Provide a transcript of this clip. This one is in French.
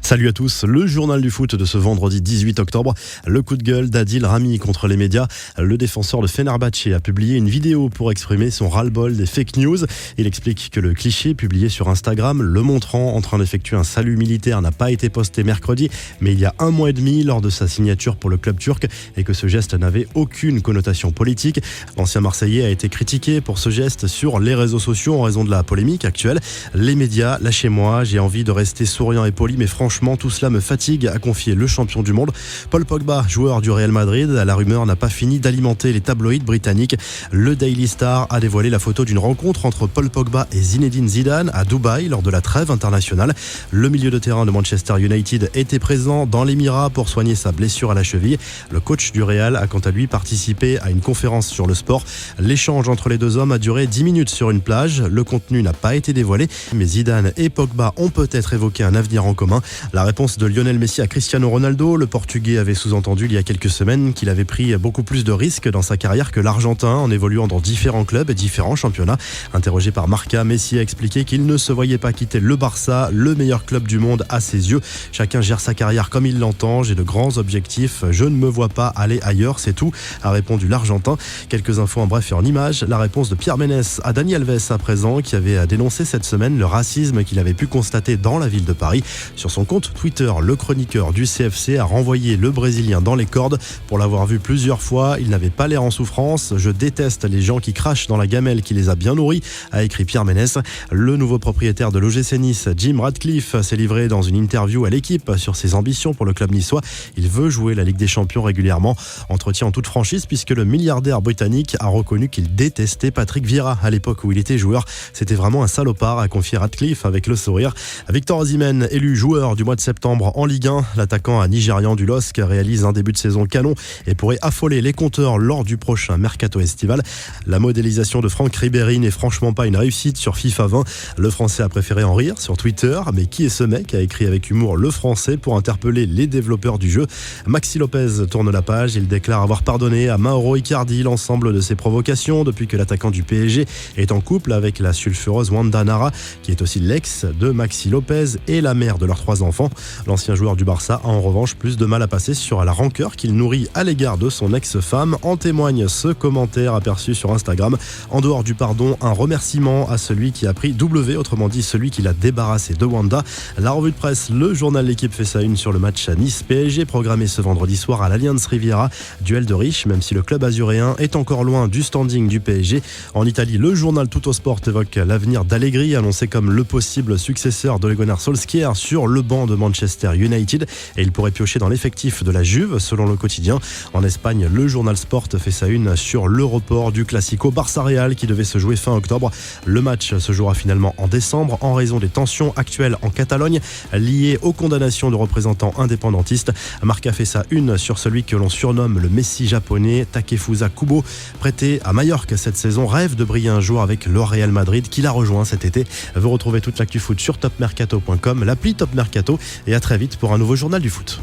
Salut à tous, le journal du foot de ce vendredi 18 octobre. Le coup de gueule d'Adil Rami contre les médias. Le défenseur de Fenerbahçe a publié une vidéo pour exprimer son ras-le-bol des fake news. Il explique que le cliché publié sur Instagram, le montrant en train d'effectuer un salut militaire, n'a pas été posté mercredi, mais il y a 1 mois et demi lors de sa signature pour le club turc, et que ce geste n'avait aucune connotation politique. L'ancien Marseillais a été critiqué pour ce geste sur les réseaux sociaux en raison de la polémique actuelle. Les médias, lâchez-moi, j'ai envie de rester souriant et poli, mais franchement, tout cela me fatigue, a confié le champion du monde. Paul Pogba, joueur du Real Madrid, la rumeur n'a pas fini d'alimenter les tabloïds britanniques. Le Daily Star a dévoilé la photo d'une rencontre entre Paul Pogba et Zinedine Zidane à Dubaï lors de la trêve internationale. Le milieu de terrain de Manchester United était présent dans l'Émirat pour soigner sa blessure à la cheville. Le coach du Real a quant à lui participé à une conférence sur le sport. L'échange entre les deux hommes a duré 10 minutes sur une plage. Le contenu n'a pas été dévoilé, mais Zidane et Pogba ont peut-être évoqué un avenir en commun. La réponse de Lionel Messi à Cristiano Ronaldo, le Portugais avait sous-entendu il y a quelques semaines qu'il avait pris beaucoup plus de risques dans sa carrière que l'Argentin en évoluant dans différents clubs et différents championnats. Interrogé par Marca, Messi a expliqué qu'il ne se voyait pas quitter le Barça, le meilleur club du monde à ses yeux. Chacun gère sa carrière comme il l'entend, j'ai de grands objectifs, je ne me vois pas aller ailleurs, c'est tout, a répondu l'Argentin. Quelques infos en bref et en images. La réponse de Pierre Ménès à Dani Alves à présent, qui avait dénoncé cette semaine le racisme qu'il avait pu constater dans la ville de Paris. Sur son compte Twitter, le chroniqueur du CFC a renvoyé le Brésilien dans les cordes. Pour l'avoir vu plusieurs fois, il n'avait pas l'air en souffrance. Je déteste les gens qui crachent dans la gamelle qui les a bien nourris, a écrit Pierre Ménès. Le nouveau propriétaire de l'OGC Nice, Jim Ratcliffe, s'est livré dans une interview à l'équipe sur ses ambitions pour le club niçois. Il veut jouer la Ligue des Champions régulièrement. Entretien en toute franchise puisque le milliardaire britannique a reconnu qu'il détestait Patrick Vieira à l'époque où il était joueur. C'était vraiment un salopard, a confié Ratcliffe avec le sourire. Victor Osimhen, élu joueur du mois de septembre en Ligue 1, l'attaquant nigérian du LOSC réalise un début de saison canon et pourrait affoler les compteurs lors du prochain mercato estival. La modélisation de Franck Ribéry n'est franchement pas une réussite sur FIFA 20. Le Français a préféré en rire sur Twitter. Mais qui est ce mec, a écrit avec humour le Français pour interpeller les développeurs du jeu. Maxi Lopez tourne la page. Il déclare avoir pardonné à Mauro Icardi l'ensemble de ses provocations depuis que l'attaquant du PSG est en couple avec la sulfureuse Wanda Nara, qui est aussi l'ex de Maxi Lopez et la mère de leurs 3 enfants. L'ancien joueur du Barça a en revanche plus de mal à passer sur la rancœur qu'il nourrit à l'égard de son ex-femme. En témoigne ce commentaire aperçu sur Instagram. En dehors du pardon, un remerciement à celui qui a pris W, autrement dit celui qui l'a débarrassé de Wanda. La revue de presse, le journal L'équipe fait sa une sur le match à Nice-PSG programmé ce vendredi soir à l'Allianz Riviera. Duel de riches, même si le club azuréen est encore loin du standing du PSG. En Italie, le journal Tutto Sport évoque l'avenir d'Allegri, annoncé comme le possible successeur d'Ole Gunnar Solskjaer sur le banc de Manchester United, et il pourrait piocher dans l'effectif de la Juve selon le quotidien. En Espagne, le journal Sport fait sa une sur le report du Classico Barça-Real qui devait se jouer fin octobre. Le match se jouera finalement en décembre en raison des tensions actuelles en Catalogne liées aux condamnations de représentants indépendantistes. Marca fait sa une sur celui que l'on surnomme le Messi japonais, Takefusa Kubo, prêté à Majorque cette saison, rêve de briller un jour avec le Real Madrid qui l'a rejoint cet été. Vous retrouvez toute l'actu foot sur topmercato.com, l'appli Top Mercato, et à très vite pour un nouveau journal du foot.